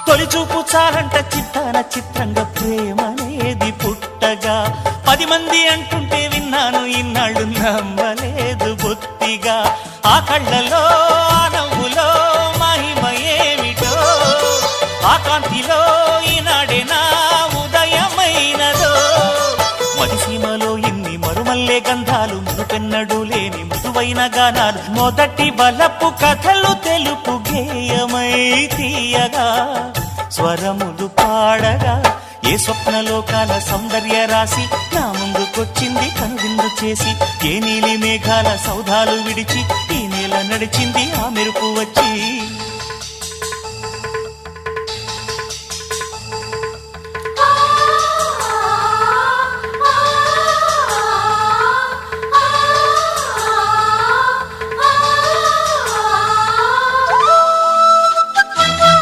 తొలిచూపు చాలంట చిత్తాన చిత్రంగా ప్రేమనేది పుట్టగా 10 మంది అంటుంటే విన్నాను ఇన్నాళ్ళు నమ్మలేదు బొత్తిగా ఆ కళ్ళలో ఆ నవ్వులో మహిమ ఏమిటో ఆ కాంతిలో ఈనాడే నా ఉదయమైనదో మదిసీమలో ఇన్ని మరుమల్లే గంధాలు మునుపెన్నడు లేని మృదువైన గానాలు మొదటి బలపు కథలు తెలుపు గేయమై తీయగా స్వరములు పాడగా ఏ స్వప్నలోకాల సౌందర్య రాశి నా ముందుకొచ్చింది కనువిందు చేసి ఏ నీలి మేఘాల సౌధాలు విడిచి ఈ నేల నడిచింది ఆ మెరుపు వచ్చి